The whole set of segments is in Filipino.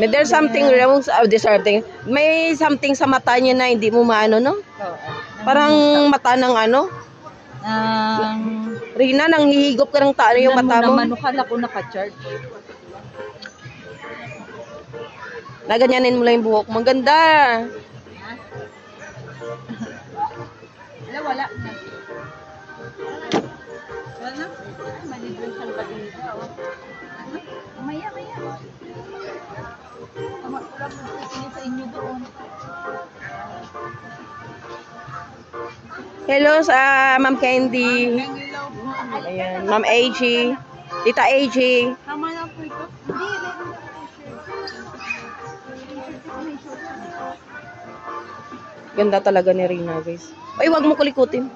May there's something wrong sa may something sa mata niya na hindi mo maano, no? Parang mata ng ano? Rina, nang hihigop ka ng taano yung mata mo. Naman, kala ko naka-charge. Naganyanin mo lang yung buhok. Maganda. Wala na. Wala na? Malibong sa badita. Maya. Wala po sa inyo doon. Hello sa Ma'am Candy. Ayan, Ma'am AG. Tita AG. Tama na po ito. Ganda talaga ni Rina, guys. Ay, wag mo kulikutin.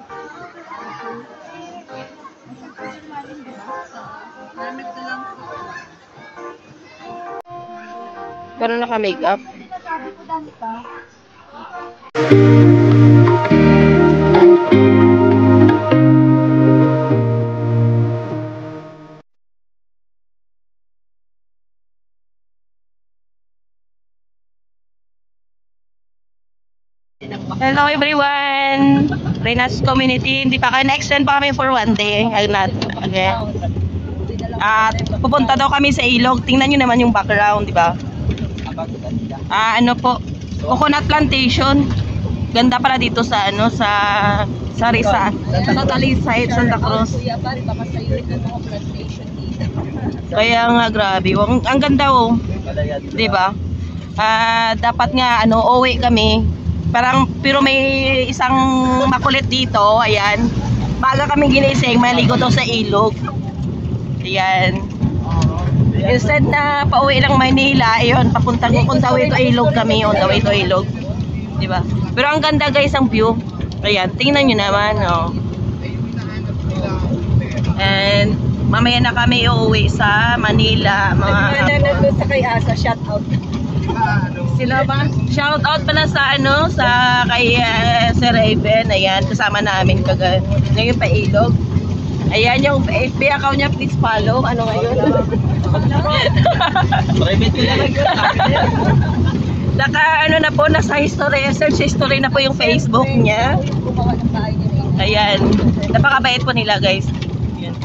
Gano'n naka-makeup. Hello everyone! Rina's community. Hindi pa kayo na-extend pa kami for one day. Okay. At pupunta daw kami sa ilog. Tingnan nyo naman yung background, di ba? Ano po? Coconut plantation. Ganda pala dito sa ano sa Rizal. Sa Talisay, Santa Cruz. Kaya nga grabe. Ang ganda oh. Di ba? Dapat nga ano, uwi kami. Pero may isang makulit dito, ayan. Baga kami ginising, maligo daw sa ilog. Ayan. Instead na pauwi lang Maynila, ayun, papunta on the way to ilog kami, on the way to ilog. Diba? Pero ang ganda guys, ang view. Ayan, tingnan nyo naman, oh. And mamaya na kami uuwi sa Manila. Nandun sa kay Asa, shout out. Sila ba? Shout out pala sa ano, sa kay Sir Raven. Ayan, kasama namin ngayon pa ilog. Ayan yung FB account niya, please follow. Ano ngayon? Naka ano na po, nasa history, search history na po yung Facebook niya. Ayan, napakabait po nila guys. Ayan.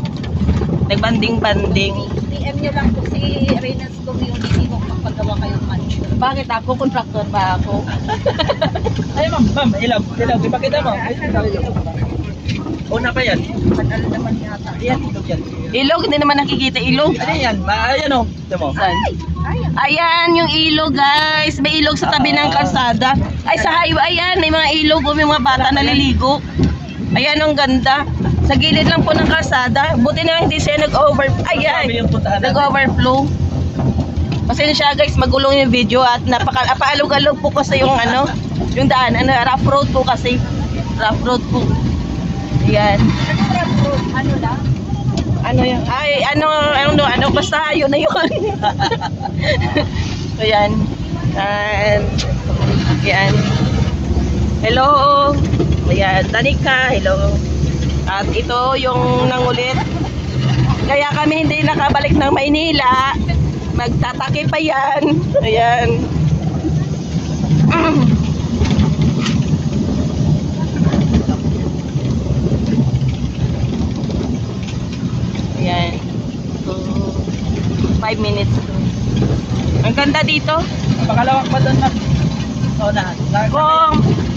Nagbanding-banding. PM nyo lang po si Rina's community kung magpagawa kayong mansion. Bakit ako? Contractor ba ako? Ay ma'am, ilog. Ipakita mo. Una pa yan. Padal naman yata. Ayan, ilog yan. Ilog, hindi naman nakikita ilog. Ano yan? Ayan o. Ito mo. Ayan yung ilog guys. May ilog sa tabi ng kalsada. Ay sa highway, ayan. May mga ilog o may mga bata naliligo. Ayan ang ganda. Sa gilid lang po ng kalsada. Buti na hindi siya Ayan. Nag-overflow. Pasensya guys, magulong yung video at napaalog-alog po kasi yung ano, yung daan. Rough road po kasi. Rough road po. Ayan. Ano lang? Ano yan? Ay, ano, basta yun na yun. Ayan. And, ayan. Hello. Ayan, Danica, hello. At ito yung nangulit. Kaya kami hindi nakabalik ng Maynila. Magtatake pa yan. Ayan. Ayan. 5 minutes. Ang ganda dito. Pakalawak pa doon na.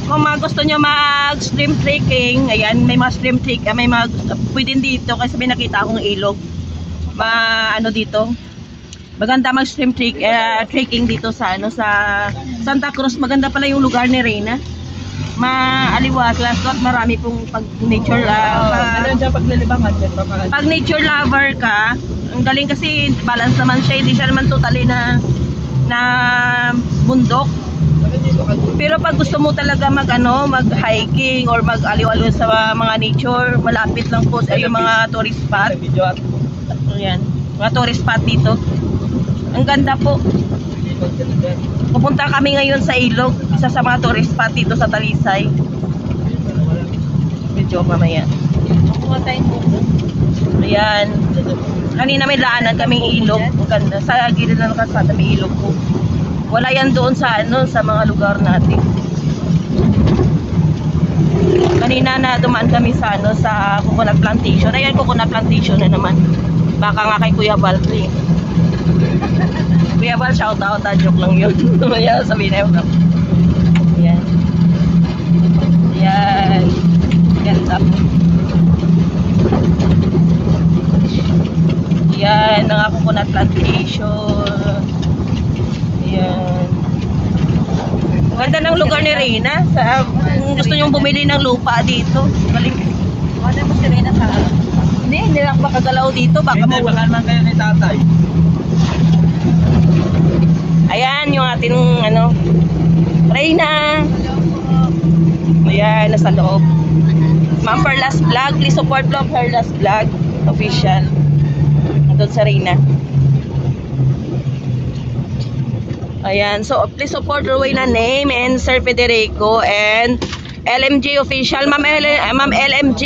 Kung gusto nyo mag-stream trekking, ayan, may mga stream trek, pwede dito kasi may nakita akong ilog. Ano dito? Maganda mag-stream trekking dito sa ano sa Santa Cruz. Maganda pala yung lugar ni Reyna. Maaliwalas at marami pong pag nature pag nature lover ka, ang galing kasi balance naman siya, hindi siya naman totally na bundok. Pero pag gusto mo talaga mag-hiking or mag-aliw-aliw sa mga nature, malapit lang po sa yung mga tourist spot. Ayan, mga tourist spot dito. Ang ganda po. Pupunta kami ngayon sa ilog, isa sa mga tourist spot dito sa Talisay. Medyo mamaya. Ayan. Kanina may daanan kaming ilog. Ang ganda. Sa gilid ng kalsada may ilog po. Wala yan doon sa ano, sa mga lugar natin. Kanina na dumaan kami sa ano, sa coconut plantation. Ayan, coconut plantation na naman. Baka nga kay Kuya Val eh. Kuya Val, shout out, joke lang yun. Ayan, sabihin na yun. Ayan. Ayan. Ganda. Ayan, ang coconut plantation. Ayan. Ganda ng lugar ni Reyna. Kung gusto nyong bumili ng lupa dito. Galing. Ano mo si Reyna sa Hindi lang makagalaw dito. Baka Hindi, baka naman kayo ni tatay. Ayan, yung ating ano, Reyna. Ayan, nasa loob. Ma'am Perlas Vlog. Please support Ma'am Perlas Vlog. Official. Doon sa Reyna. Ayan, so please support Rowena Name and Sir Federico and LMG official. Ma'am LMG.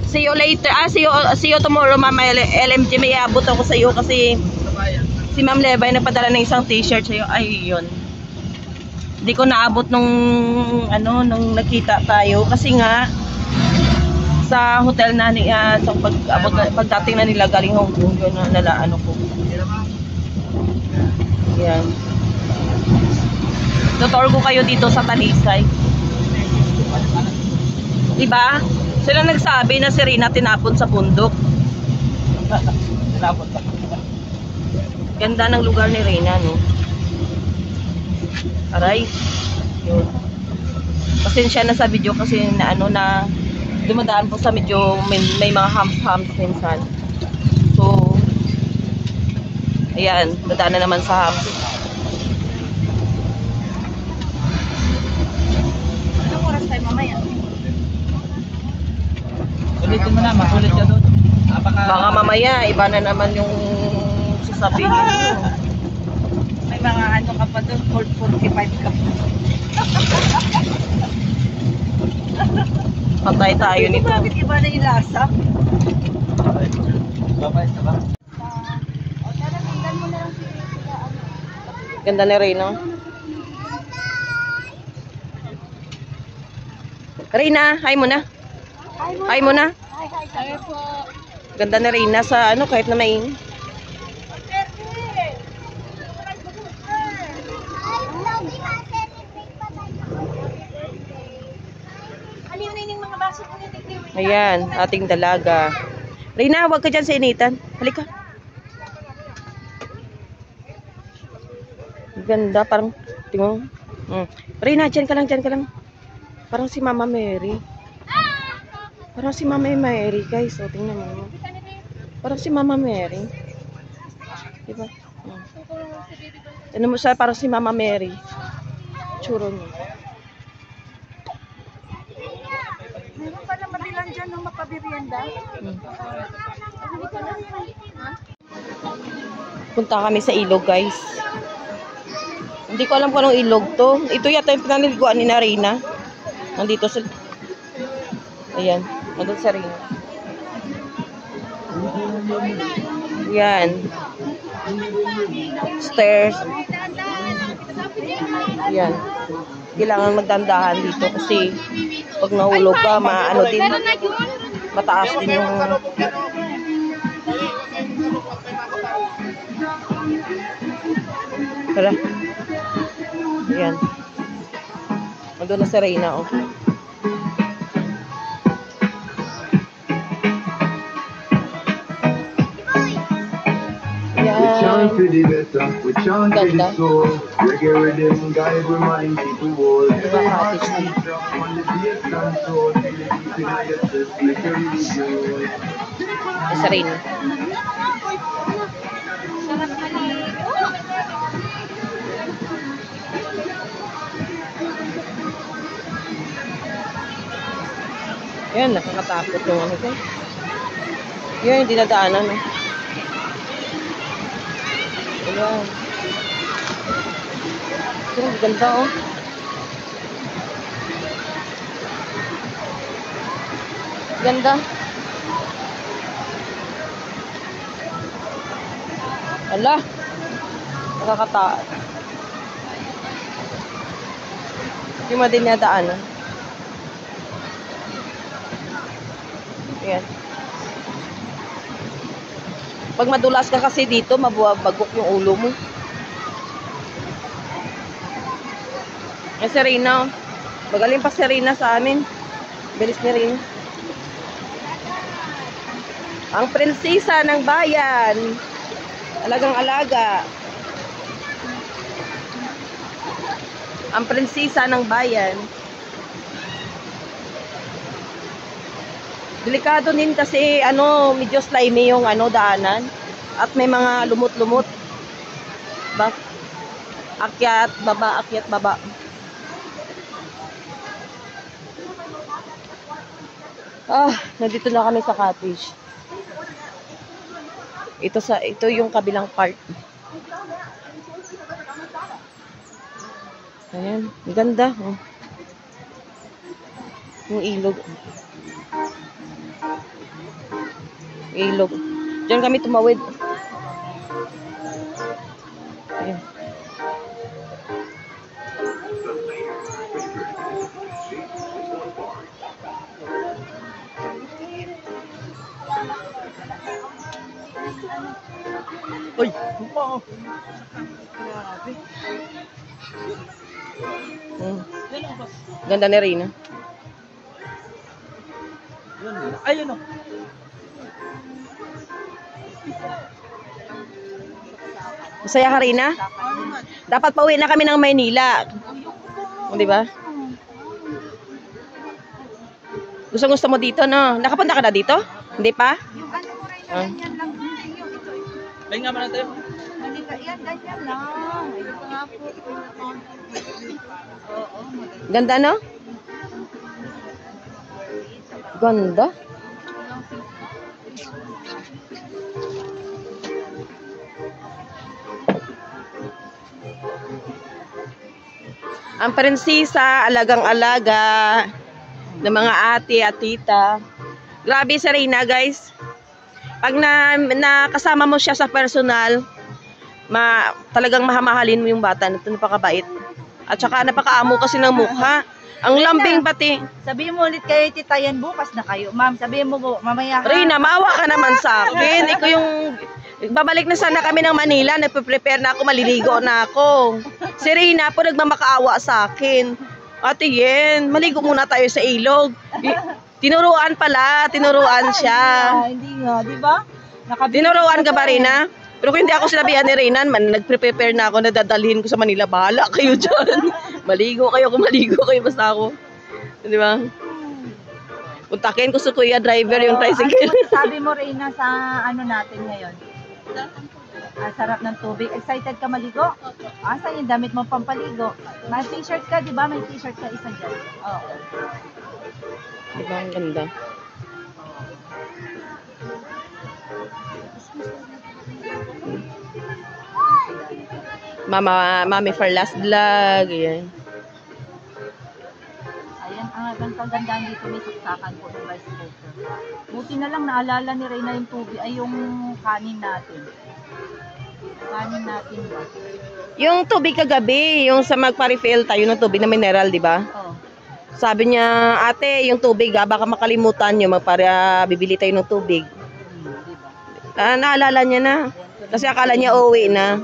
See you later. See you tomorrow, Ma'am LMG. May iabot ako sa iyo kasi si Ma'am Levay nagpadala ng isang t-shirt sa iyo. Ay, yun. Hindi ko naabot nung ano, nung nakita tayo kasi nga sa hotel na sa pagdating na nila galing Hong Kong, yun na ano ko. Yan. Tutor ko kayo dito sa Talisay. Diba? Sila nagsabi na si Reyna tinapon sa bundok. Tinapon pa. Ganda ng lugar ni Reyna, no? Aray. Yun. Pasensya na sa video kasi na ano na dumadaan po sa medyo may mga hams minsan. So, ayan, dadaan na naman sa hams. Anong oras tayo mamaya? Ulitin mo na, makulit ka doon. Baka mamaya, iba na naman yung sasabihin mo. May mga ano ka pa doon, 4:45 ka pa. Patay tayo nito. Bakit iba na yung lasa? Babay na ba? Ganda ni Reyna. Reyna, hi mo na. Hi mo na. Hi po. Ganda ni Reyna sa ano kahit na may ayan, ating dalaga. Reyna, huwag ka dyan sa initan. Halika. Ganda, parang tingnan. Reyna, dyan ka lang, dyan ka lang. Parang si Mama Mary. Parang si Mama Mary, guys. O, tingnan mo. Parang si Mama Mary. Diba? Ano mo siya, parang si Mama Mary. Tsuro niya. Meron pa naman nilang dyan nung mapabirienda. Punta kami sa ilog, guys. Hindi ko alam kung anong ilog to. Ito yata yung pinaniliguan ni Reyna. Nandito sa... Ayan. Nandito sa Reyna. Ayan. Stairs. Ayan. Kailangan magdandahan dito kasi pag nahulog ka, maano din. Mataas din yung... Tara. Ayan. Nandun na si Reyna, oh. Ayan. Ganda. Si Reyna. Ayan, nakakatakot yung ano ko. Yan, hindi nadaanan. No? Ayan. Ayan, ganda oh. Ganda. Ala. Nakakatakot. Yung mga dinadaanan. Ayan. Pag madulas ka kasi dito, mabuwabagok yung ulo mo. Eh, si Rina. Magaling pa si Rina sa amin. Bilis ni Rina. Ang prinsesa ng bayan. Alagang-alaga. Ang prinsesa ng bayan. Delikado din kasi medyo slimy yung daanan at may mga lumot-lumot. Akyat, baba, akyat, baba. Nandito na kami sa cottage. Ito yung kabilang part. Ayan, ganda. Oh. Yung ilog. Ilog. Diyan kami tumawid. Ayan. Uy, wow. Grabe. Ganda ni Rina. Ayun o. Masaya ka, Rina? Dapat pauwi na kami ng Maynila. Di ba? Gusto mo dito, no? Nakapunta ka na dito? Hindi pa? Yung ano mo rin, ganyan lang. Yung ito. Ay nga man tayo. Halika, yan, ganyan lang. Ito nga po. Oo, Ganda, no? Ganda. Ang prinsesa, alagang-alaga ng mga ate at tita. Grabe si Rina, guys. Pag nakasama mo siya sa personal, talagang mahamahalin mo yung bata. Napakabait. At saka napakaamo kasi ng mukha. Ang lambing pati. Sabihin mo ulit kayo, tita, yan bukas na kayo. Ma'am, sabihin mo mamaya. Rina, maawa ka naman sa akin. Ikaw yung... Babalik na sana kami ng Manila. Nagpe-prepare na ako, maliligo na ako. Si Rina po nagmamakaawa sa akin. Ate Yen, maligo muna tayo sa ilog. Tinuruan siya. Hindi nga, di ba? Tinuruan ka ba, Rina? Pero kung hindi ako sinabihan ni Rina, nagprepare na ako, nadadalhin ko sa Manila. Bahala kayo dyan. Maligo kayo, kung maligo kayo, basta ako. Di ba? Puntakin ko sa kuya driver yung tricycle. Sabi mo, Rina, sa natin ngayon? Sarap ng tubig. Excited ka maligo? Saan yung damit mo pampaligo? May t-shirt ka, di ba? May t-shirt ka isa dyan. Oo. Di ba? Ang ganda. Mami for last vlog. Ayan. Ayan, ang kagandahan dito may saksakan po ng rice cooker. Buti na lang naalala ni Reyna yung tubig, ay yung kanin natin. Kanin natin ba? Yung tubig kagabi, yung sa magpa-refill tayo ng tubig na mineral, di ba? Oo. Sabi niya, ate, yung tubig, baka makalimutan nyo, bibili tayo ng tubig. Diba? Naalala niya na. Kasi akala niya uuwi na.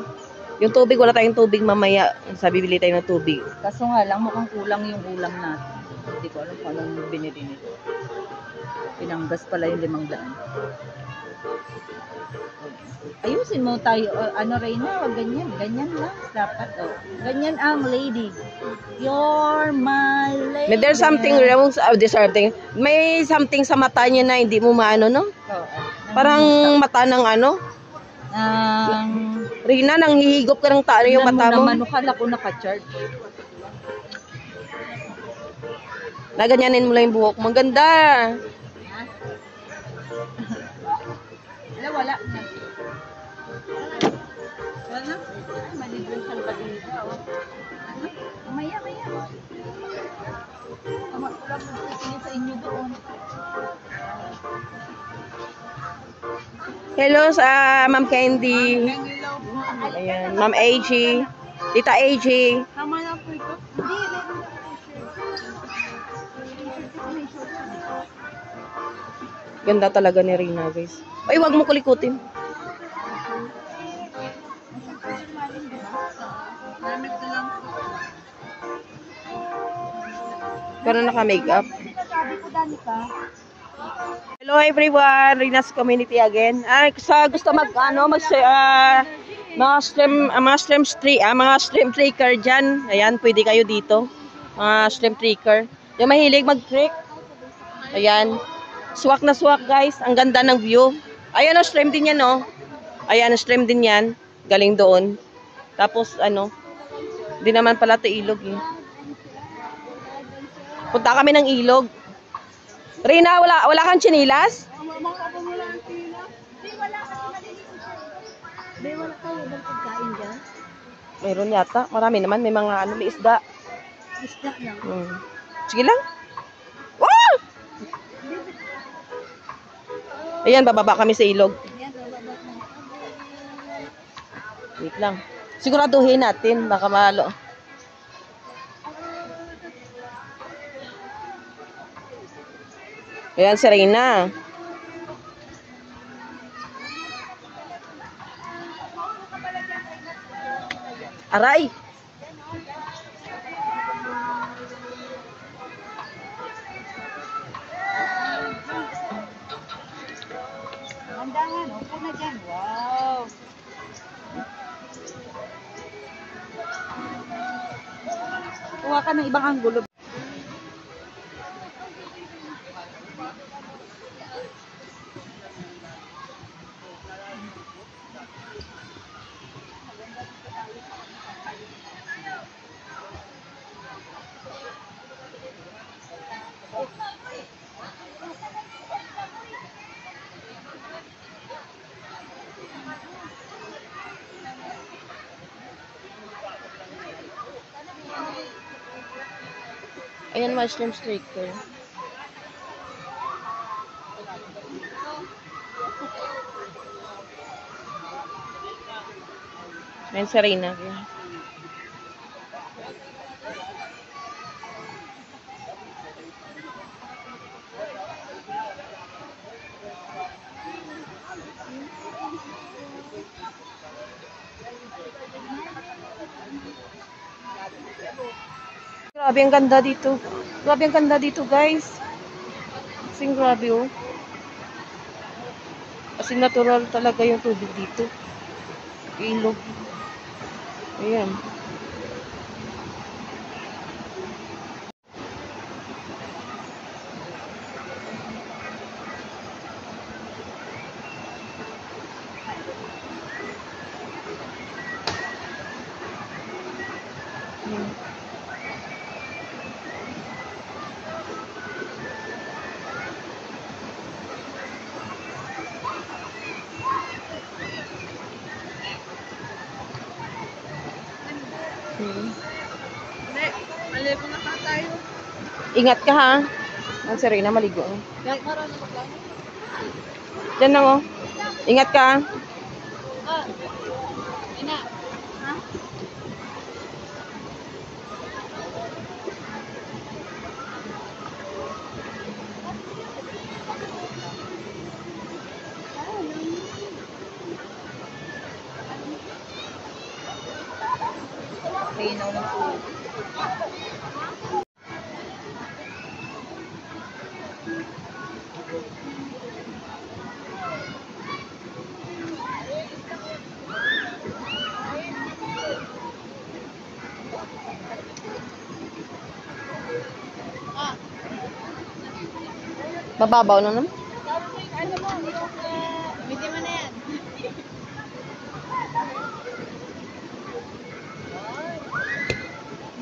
Yung tubig, wala tayong tubig mamaya. Sabi, bibili tayo ng tubig. Kaso nga lang, mukhang kulang yung ulam natin. Hindi ko alam kung anong binili nito. Pinanggas pala yung 500. Ayusin mo tayo, Reyna, wag ganyan. Ganyan lang, dapat. Ganyan ang lady. You're my lady. There's something wrong something. May something sa mata niya na hindi mo maano, no? Oo. Parang mata ng Rina, nang hihigop ka ng yung mata mo. Naman, ukala ko naka-charge. Naganyanin mo lang yung buhok. Maganda. Wala. Wala? Malibre siyang batida, Maya. Wala mo sa inyo doon. Hello sa Ma'am Candy. Ayan, Ma'am AG. Tita AG. Tama na po ito. Ganda talaga ni Rina, guys. Ay, wag mo kulikutin. Pero naka-makeup. Sabi ko, Danica. Hello everyone, Rina's Community again. Sa gusto mga stream tricker diyan. Ayan, pwede kayo dito. Mga stream tricker. Yung mahilig mag-trick. Ayan. Swak na swak, guys. Ang ganda ng view. Ayan, stream din yan, no. Ayan, stream din yan. Galing doon. Tapos di naman pala 'to ilog, eh. Punta kami ng ilog. Rina, wala kang chinilas? Meron yata. Marami naman. May mga may isda. Isda lang. Sige lang. Wow! Ayan, bababa kami sa ilog. Wait lang. Siguraduhin natin. Baka malo. Ayan si Rina. Aray! Mandangan, upo na dyan. Wow! Kuha ka ng ibang anggulo. Ayan, mushroom striker. Ayan si Rina. Grabe ang ganda dito. Grabe ang ganda dito, guys. Kasing grabe, oh. Kasing natural talaga yung tubig dito. Ilog. Ayan. Maligo na ka tayo. Ingat ka, ha? Ang Serena, maligo. Kahit marunong lang. Diyan lang, oh. Ingat ka. Ina. Ha? Linaw ng po. Mababaw na naman. Ano mo? Hindi mo na yan.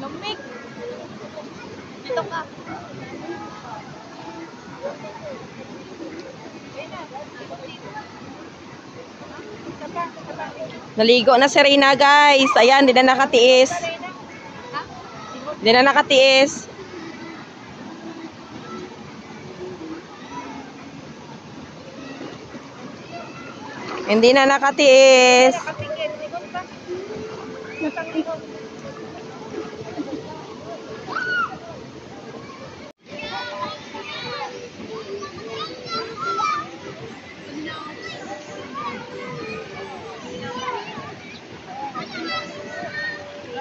Lumik. Dito ka. Naligo na si Rina, guys. Ayan, di na nakatiis. Di na nakatiis. Hindi na nakatiis.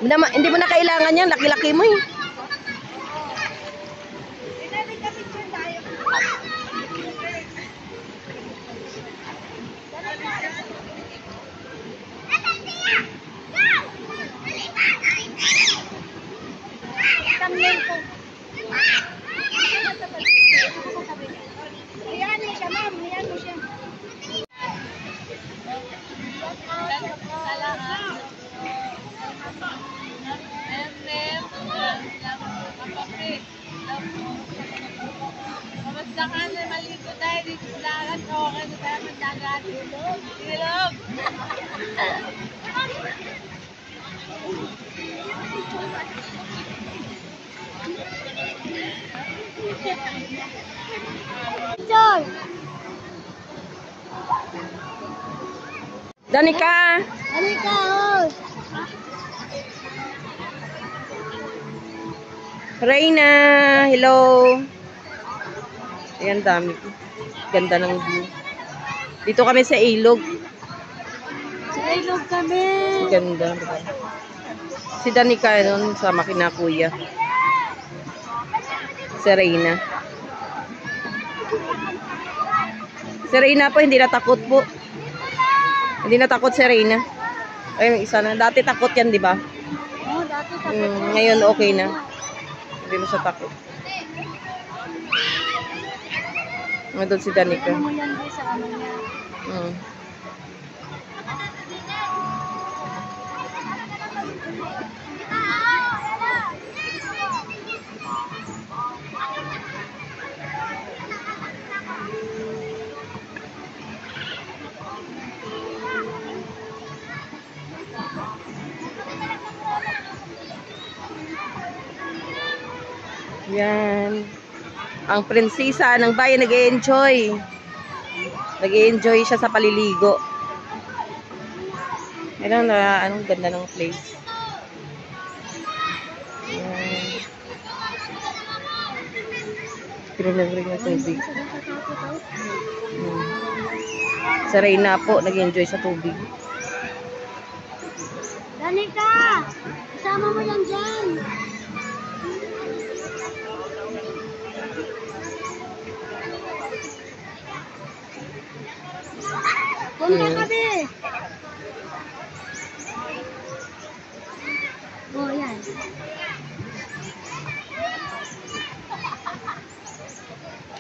Hindi mo na kailangan yan. Laki-laki mo eh. Kamusta ka na maligo tayo dito sa dagat? Okay na tayo sa dagat. Ilog! Danica! oh! Reyna! Hello! Ayan, dami. Ganda ng view. Dito kami sa ilog. Sa ilog kami! Ganda. Si Danica nun sa makina kuya. Si Reyna. Si Reyna po, hindi natakot po. Hindi natakot si Reyna. Ay, may isa na. Dati takot yan, di ba? Oo, dati Ngayon okay na. Hindi mo siya takot. Doon si Danica. mo yan guys sa ano niya. Yan. Ang prinsesa ng bayan nag-e-enjoy. Nag-e-enjoy siya sa paliligo. Ayan na, anong ganda ng place. Yan. Pinag-ring na tubig. Sa Reyna po, nag-e-enjoy sa tubig. Danica! Isama mo yan dyan! Punta kami! Oh, yan.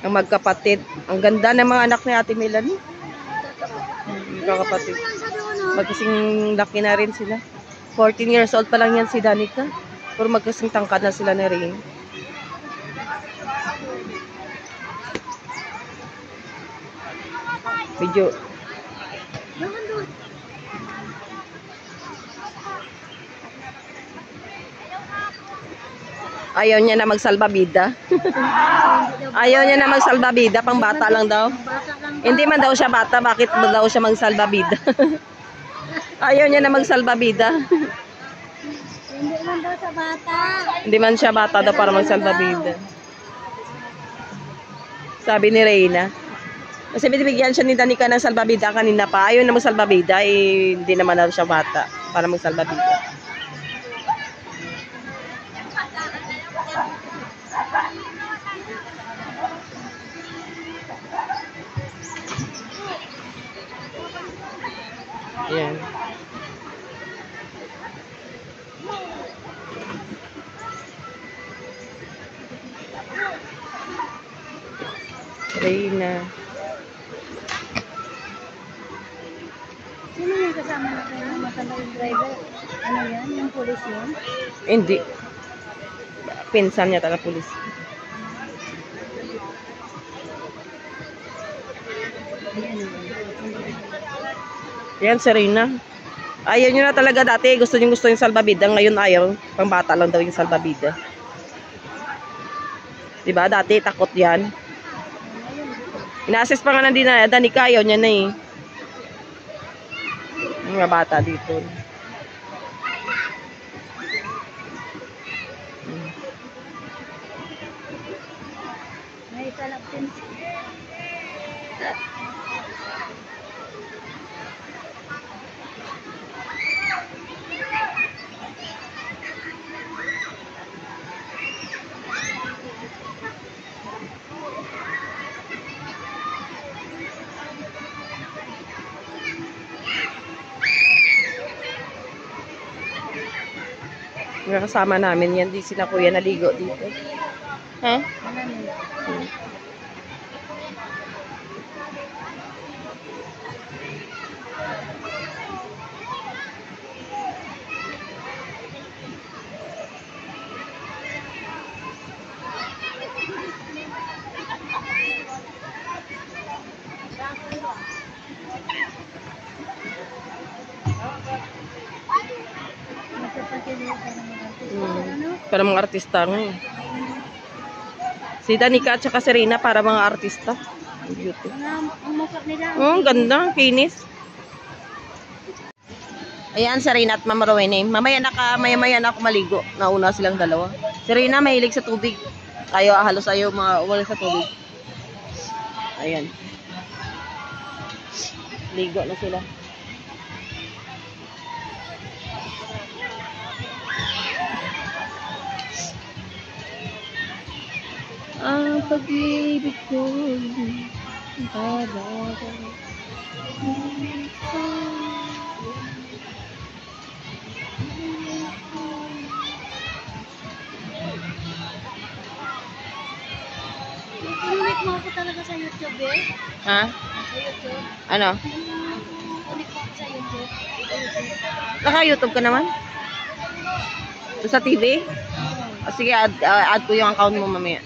Ang magkapatid. Ang ganda ng mga anak ni Ate Melanie. Magkakapatid. Magkasing laki na rin sila. 14 years old pa lang yan si Danica. Pero magkasing tangkad na sila na rin. Video. Ayaw niya na magsalbabida. Ayaw niya na magsalbabida. Pang bata lang daw. Hindi man daw siya bata. Bakit ba daw siya magsalbabida? Ayaw niya na magsalbabida. Hindi man daw sa bata. Hindi man siya bata daw para magsalbabida. Sabi ni Reyna. Kasi binibigyan siya ni Danica ng salbabida kanina pa. Ayaw na magsalbabida. Eh, hindi naman daw siya bata para magsalbabida. Yan. Reyna. Sino yung kasama natin yung matanda yung driver? Ano yan? Yung pulis yun? Hindi. Pinsan niya taga pulis. Yan si Reyna. Ayaw nyo na talaga dati. Gusto yung salbabida. Ngayon ayaw. Pang bata lang daw yung salbabida. Diba? Dati takot yan. Ina-assess pa nga ng Danica. Ayaw niya na eh. Mga bata dito. May talapin. Mga kasama namin yan. Di sila kuya naligo dito. Ha? Para mga artista nga. Si Danica at saka Serena para mga artista. Beauty. Ang ganda, kinis. Ayan, Serena at Mama Rowena. Mamaya na ako maligo. Nauna silang dalawa. Serena mahilig sa tubig. Halos ayaw wala sa tubig. Ayan. Ligo na sila. Ang pag-ibig ko Ulit mo ako talaga sa YouTube eh. Ha? Sa YouTube. Ano? Ulit mo ako sa YouTube. Naka-YouTube ka naman? Sa TV? O, sige, add ko yung account mo mamaya.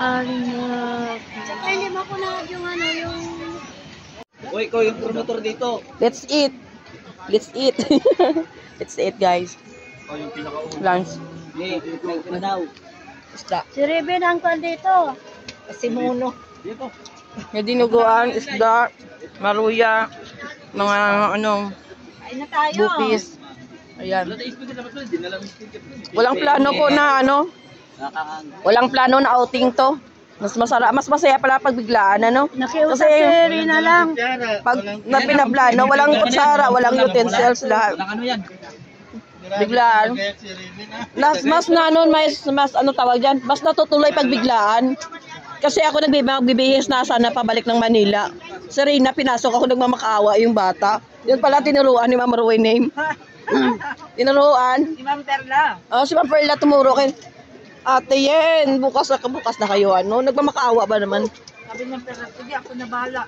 Saka hindi mo ako na yung ano, yung... Uy, ikaw yung promotor dito. Let's eat. Let's eat. Let's eat, guys. Ikaw yung pinaka-ulo. Lunch. Hindi, na daw. Isda. Si Reben ang kwan dito. Si Muno. Dito. May dinuguan, isda, maruya, mga ano, Ay na tayo. bupis. Ayan. Wala tayong speaker dapat din. Dinala mo yung speaker. Walang plano ko na ano, Nakakang. walang plano na outing to. Mas masaya pala pag biglaan, ano? Nakiusap Kasi- si Rina lang. Pag na pinaplano, walang kutsara, walang utensils, lahat. Walang ano yan. Biglaan. Mas na ano, mas ano tawag dyan, mas natutuloy pag biglaan. Kasi ako nagbibihis na sana pabalik ng Manila. Si Rina, pinasok ako nagmamakaawa yung bata. Yun pala tinuruan ni Ma'am Rowena name. Tinuruan. Si Ma'am Perla. Oh, si Ma'am Perla tumuro kay Ate Yen, bukas na kayo ano. Nagmamakaawa ba naman? Sabi ni Ma'am Perla, sige ako na bahala.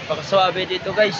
Pakaswabe dito guys.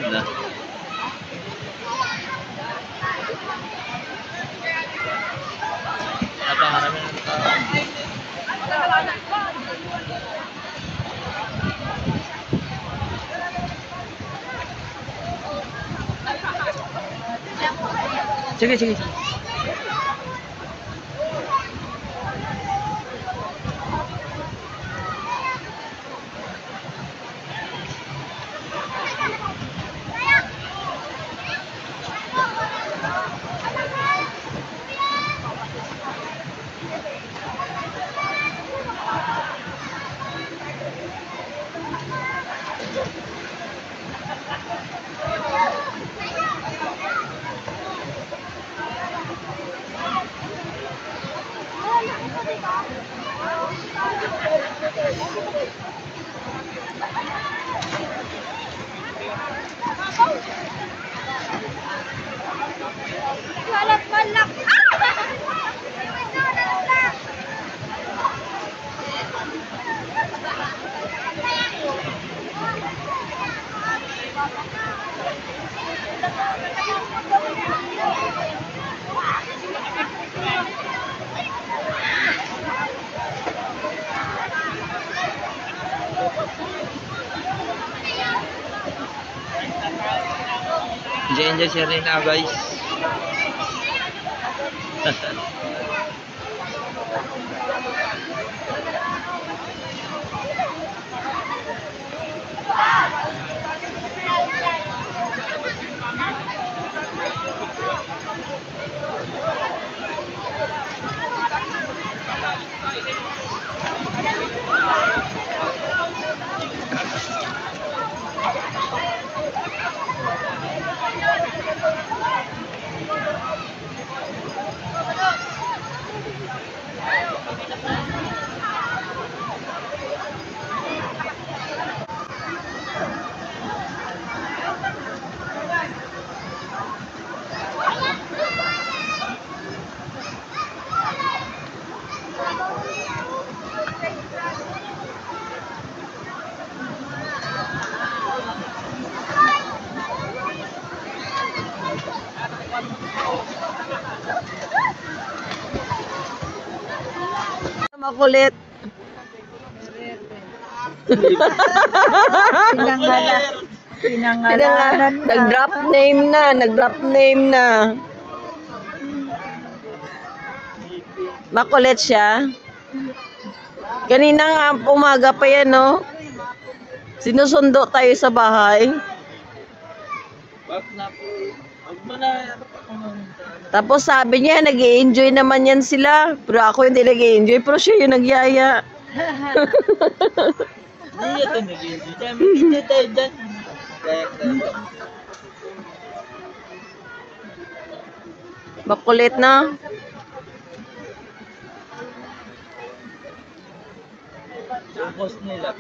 Na. Abangan namin ang tao. Sige, sige, sige. Enjoy si Rina, guys. Makulit. Pinangalanan na. Nag-drop name na. Makulit siya. Kanina nga umaga pa yan, no? Sinusundo tayo sa bahay. Wag mo na. Tapos sabi niya, nag-i-enjoy naman yan sila. Pero ako hindi nag-i-enjoy, pero siya yung nagyaya. Hindi ito nag-enjoy. Hindi tayo dyan. Makulit na. Tapos nila.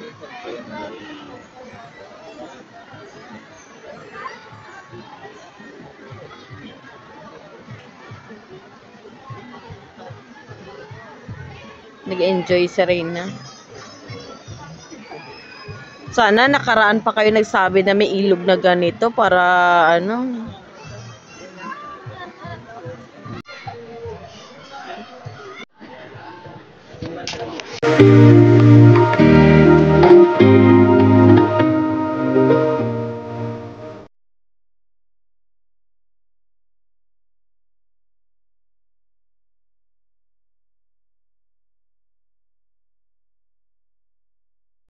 Nag-enjoy si Reyna. Sana nakaraan pa kayo nagsabi na may ilog na ganito para ano.